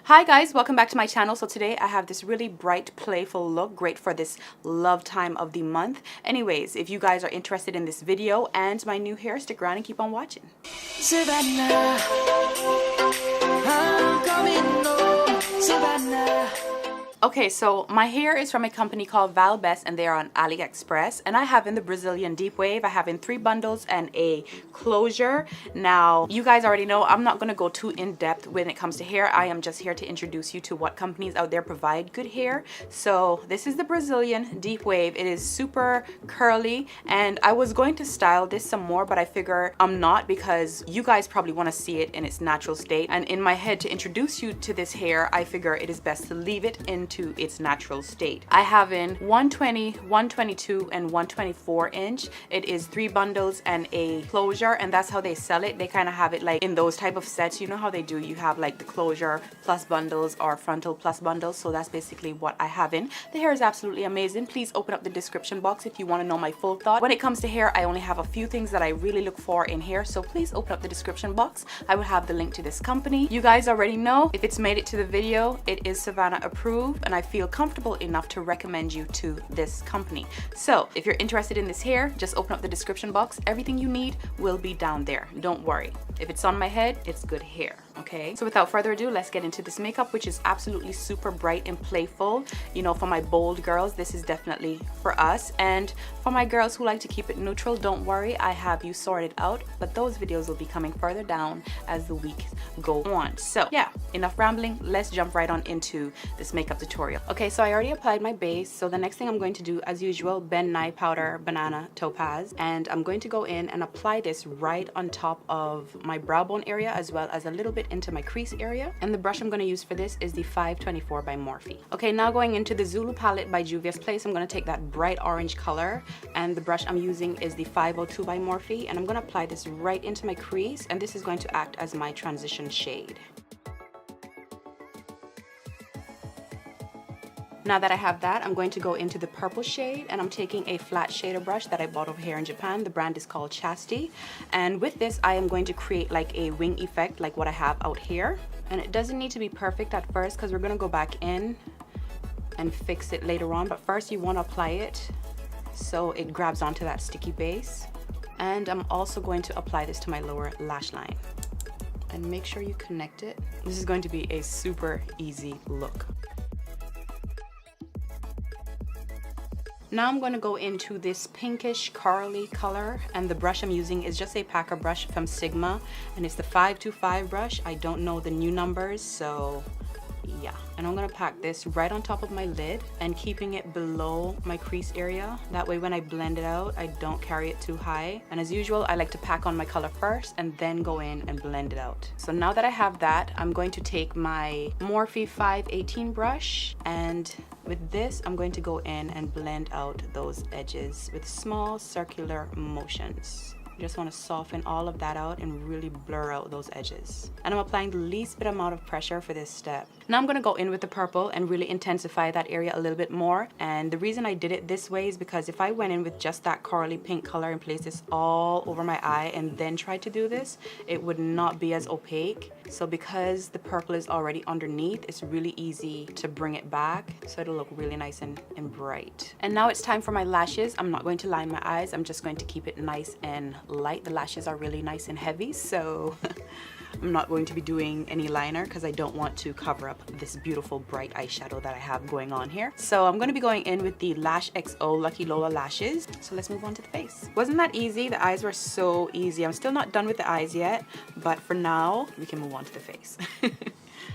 Hi guys, welcome back to my channel. So today I have this really bright, playful look, great for this love time of the month. Anyways, if you guys are interested in this video and my new hair, stick around and keep on watching. Savannah, I'm coming home, Savannah. Okay, so my hair is from a company called Vallbest and they are on AliExpress, and I have in the Brazilian deep wave. I have in 3 bundles and a closure. Now you guys already know I'm not going to go too in depth when it comes to hair. I am just here to introduce you to what companies out there provide good hair. So this is the Brazilian deep wave. It is super curly and I was going to style this some more, but I figure I'm not, because you guys probably want to see it in its natural state, and in my head, to introduce you to this hair, I figure it is best to leave it into its natural state. I have in 120, 122 and 124 inch. It is 3 bundles and a closure, and that's how they sell it. They kind of have it like in those type of sets. You know how they do, you have like the closure plus bundles or frontal plus bundles. So that's basically what I have in. The hair is absolutely amazing. Please open up the description box if you want to know my full thought. When it comes to hair, I only have a few things that I really look for in hair, so please open up the description box. I will have the link to this company. You guys already know, if it's made it to the video, it is Savannah approved, and I feel comfortable enough to recommend you to this company. So if you're interested in this hair, just open up the description box. Everything you need will be down there. Don't worry. If it's on my head, it's good hair. Okay, so without further ado, let's get into this makeup, which is absolutely super bright and playful. You know, for my bold girls, this is definitely for us, and for my girls who like to keep it neutral, don't worry, I have you sorted out, but those videos will be coming further down as the weeks go on. So yeah, enough rambling, let's jump right on into this makeup tutorial. Okay, so I already applied my base, so the next thing I'm going to do, as usual, Ben Nye powder banana topaz, and I'm going to go in and apply this right on top of my brow bone area, as well as a little bit into my crease area. And the brush I'm going to use for this is the 524 by Morphe. Okay, now going into the Zulu palette by Juvia's Place, I'm going to take that bright orange color, and the brush I'm using is the 502 by Morphe, and I'm going to apply this right into my crease, and this is going to act as my transition shade. Now that I have that, I'm going to go into the purple shade, and I'm taking a flat shader brush that I bought over here in Japan. The brand is called Chastity, and with this I am going to create like a wing effect like what I have out here. And it doesn't need to be perfect at first, because we're going to go back in and fix it later on, but first you want to apply it so it grabs onto that sticky base. And I'm also going to apply this to my lower lash line, and make sure you connect it. This is going to be a super easy look. Now I'm going to go into this pinkish curly color, and the brush I'm using is just a packer brush from Sigma, and it's the 525 brush. I don't know the new numbers, so yeah. And I'm going to pack this right on top of my lid and keeping it below my crease area. That way when I blend it out, I don't carry it too high. And as usual, I like to pack on my color first and then go in and blend it out. So now that I have that, I'm going to take my Morphe 518 brush, and with this, I'm going to go in and blend out those edges with small circular motions. You just want to soften all of that out and really blur out those edges. And I'm applying the least bit amount of pressure for this step. Now I'm going to go in with the purple and really intensify that area a little bit more. And the reason I did it this way is because if I went in with just that corally pink color and placed this all over my eye and then tried to do this, it would not be as opaque. So because the purple is already underneath, it's really easy to bring it back, so it'll look really nice and bright. And now it's time for my lashes. I'm not going to line my eyes, I'm just going to keep it nice and light. The lashes are really nice and heavy, so I'm not going to be doing any liner because I don't want to cover up this beautiful bright eyeshadow that I have going on here. So I'm going to be going in with the Lash XO Lucky Lola lashes. So let's move on to the face. Wasn't that easy? The eyes were so easy. I'm still not done with the eyes yet, but for now we can move on to the face.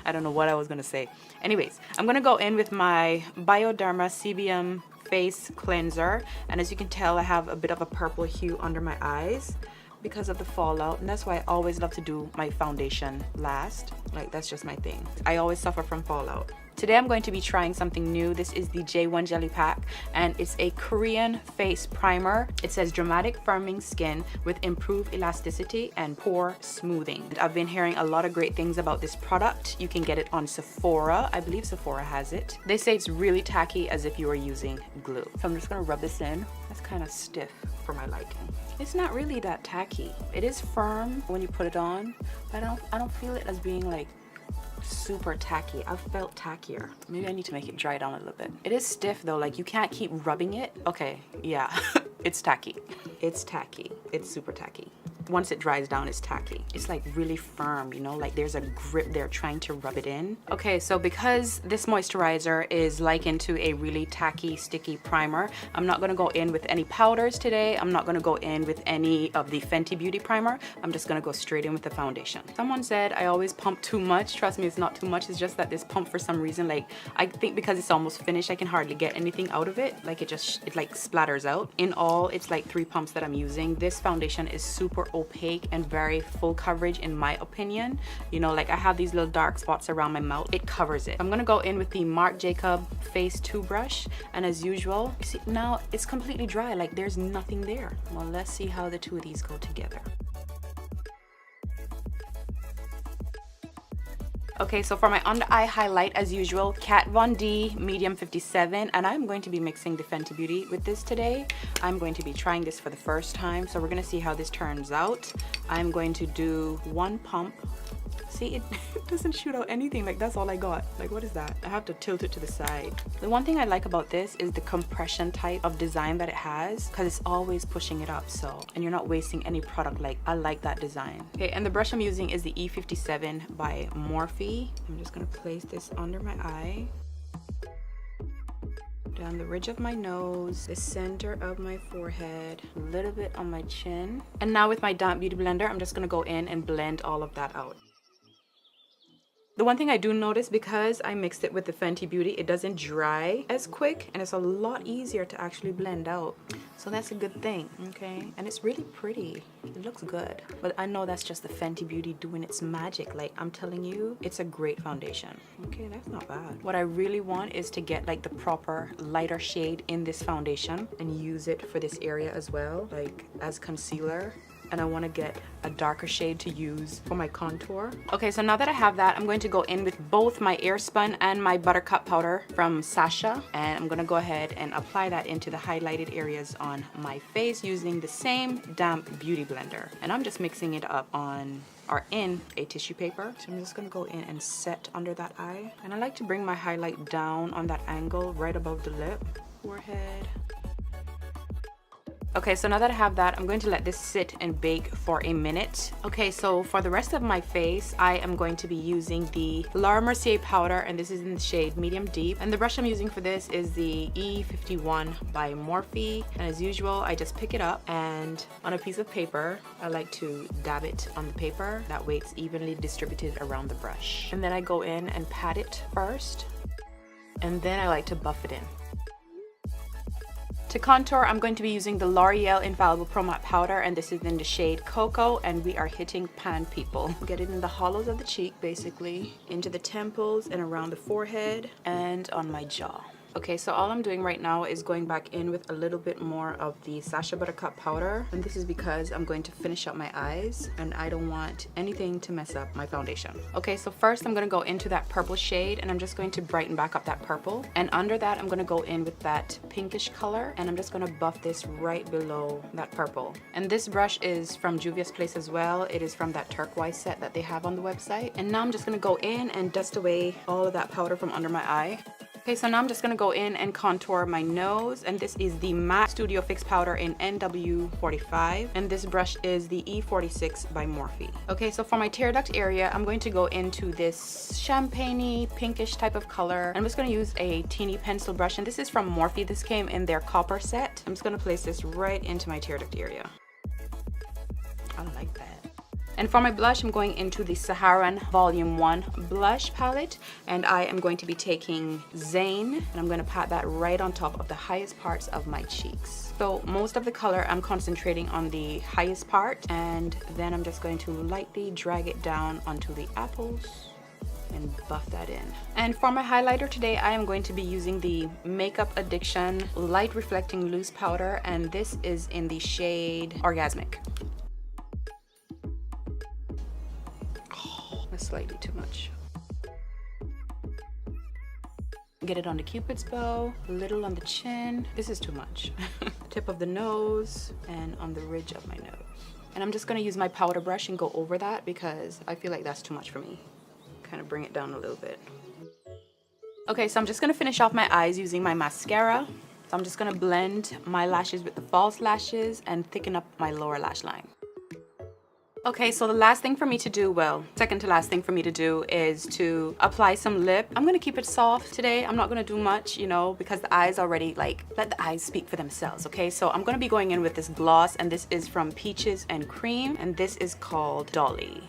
I don't know what I was going to say. Anyways, I'm going to go in with my Bioderma CBM face cleanser, and as you can tell, I have a bit of a purple hue under my eyes because of the fallout, and that's why I always love to do my foundation last. Like, that's just my thing. I always suffer from fallout. Today I'm going to be trying something new. This is the J1 Jelly Pack, and it's a Korean face primer. It says dramatic firming skin with improved elasticity and pore smoothing. And I've been hearing a lot of great things about this product. You can get it on Sephora. I believe Sephora has it. They say it's really tacky, as if you were using glue. So I'm just gonna rub this in. That's kind of stiff for my liking. It's not really that tacky. It is firm when you put it on, but I don't feel it as being like super tacky. I've felt tackier. Maybe I need to make it dry down a little bit. It is stiff though, like you can't keep rubbing it. Okay, yeah, it's tacky. It's tacky. It's super tacky. Once it dries down, it's tacky. It's like really firm, you know, like there's a grip there trying to rub it in. Okay, so because this moisturizer is likened to a really tacky, sticky primer, I'm not gonna go in with any powders today. I'm not gonna go in with any of the Fenty Beauty primer. I'm just gonna go straight in with the foundation. Someone said I always pump too much. Trust me, it's not too much. It's just that this pump, for some reason, like I think because it's almost finished, I can hardly get anything out of it. Like it like splatters out. In all, it's like 3 pumps that I'm using. This foundation is super opaque and very full coverage in my opinion. You know, like I have these little dark spots around my mouth. It covers it. I'm gonna go in with the Marc Jacob Phase 2 brush, and as usual, you see now it's completely dry, like there's nothing there. Well, let's see how the two of these go together. Okay, so for my under eye highlight, as usual, Kat Von D medium 57, and I'm going to be mixing the Fenty Beauty with this today. I'm going to be trying this for the first time, so we're gonna see how this turns out. I'm going to do 1 pump. See, it doesn't shoot out anything. Like that's all I got. Like what is that? I have to tilt it to the side. The one thing I like about this is the compression type of design that it has, because it's always pushing it up, so, and you're not wasting any product. Like I like that design. Okay, and the brush I'm using is the E57 by Morphe. I'm just gonna place this under my eye, down the ridge of my nose, the center of my forehead, a little bit on my chin. And now with my damp beauty blender, I'm just gonna go in and blend all of that out. The one thing I do notice, because I mixed it with the Fenty Beauty, it doesn't dry as quick and it's a lot easier to actually blend out. So that's a good thing, okay? And it's really pretty. It looks good. But I know that's just the Fenty Beauty doing its magic. Like I'm telling you, it's a great foundation. Okay, that's not bad. What I really want is to get like the proper lighter shade in this foundation and use it for this area as well, like as concealer. And I want to get a darker shade to use for my contour. Okay, so now that I have that, I'm going to go in with both my Airspun and my Buttercup powder from Sasha, and I'm gonna go ahead and apply that into the highlighted areas on my face using the same damp beauty blender. And I'm just mixing it up on or in a tissue paper. So I'm just gonna go in and set under that eye. And I like to bring my highlight down on that angle right above the lip, forehead. Okay, so now that I have that, I'm going to let this sit and bake for a minute. Okay, so for the rest of my face, I am going to be using the Laura Mercier powder, and this is in the shade Medium Deep. And the brush I'm using for this is the E51 by Morphe. And as usual, I just pick it up, and on a piece of paper, I like to dab it on the paper. That way it's evenly distributed around the brush. And then I go in and pat it first, and then I like to buff it in. To contour, I'm going to be using the L'Oreal Infallible Pro Matte Powder, and this is in the shade Cocoa, and we are hitting pan people. Get it in the hollows of the cheek, basically, into the temples and around the forehead and on my jaw. Okay, so all I'm doing right now is going back in with a little bit more of the Sacha Buttercup powder, and this is because I'm going to finish up my eyes and I don't want anything to mess up my foundation. Okay, so first I'm gonna go into that purple shade, and I'm just going to brighten back up that purple, and under that I'm gonna go in with that pinkish color, and I'm just gonna buff this right below that purple. And this brush is from Juvia's Place as well. It is from that turquoise set that they have on the website. And now I'm just gonna go in and dust away all of that powder from under my eye. Okay, so now I'm just gonna go in and contour my nose, and this is the MAC Studio Fix powder in NW45, and this brush is the E46 by Morphe. Okay, so for my tear duct area, I'm going to go into this champagne-y, pinkish type of color. I'm just gonna use a teeny pencil brush, and this is from Morphe. This came in their copper set. I'm just gonna place this right into my tear duct area. I like that. And for my blush, I'm going into the Saharan Volume 1 blush palette, and I am going to be taking Zane, and I'm going to pat that right on top of the highest parts of my cheeks. So most of the color I'm concentrating on the highest part, and then I'm just going to lightly drag it down onto the apples and buff that in. And for my highlighter today, I am going to be using the Makeup Addiction Light Reflecting Loose Powder, and this is in the shade Orgasmic. Slightly too much. Get it on the Cupid's bow, a little on the chin. This is too much. Tip of the nose and on the ridge of my nose. And I'm just gonna use my powder brush and go over that because I feel like that's too much for me. kind of bring it down a little bit. Okay, so I'm just gonna finish off my eyes using my mascara. So I'm just gonna blend my lashes with the false lashes and thicken up my lower lash line. Okay, so the last thing for me to do, well, second to last thing for me to do is to apply some lip. I'm gonna keep it soft today. I'm not gonna do much, you know, because the eyes already, like, let the eyes speak for themselves, okay? So I'm gonna be going in with this gloss, and this is from Peaches and Cream, and this is called Dolly.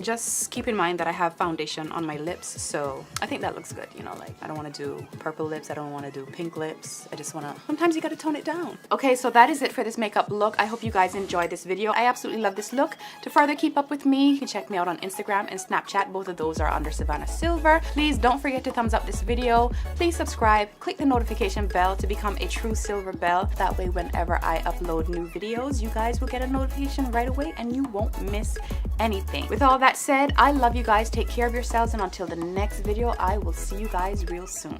Just keep in mind that I have foundation on my lips, so I think that looks good, you know, like I don't want to do purple lips, I don't want to do pink lips, I just want to, sometimes you got to tone it down. Okay, so that is it for this makeup look. I hope you guys enjoyed this video. I absolutely love this look. To further keep up with me, you can check me out on Instagram and Snapchat. Both of those are under Savannah Silver. Please don't forget to thumbs up this video. Please subscribe, click the notification bell to become a true Silver Bell. That way, whenever I upload new videos, you guys will get a notification right away and you won't miss anything. With all that said, I love you guys. Take care of yourselves, and until the next video, I will see you guys real soon.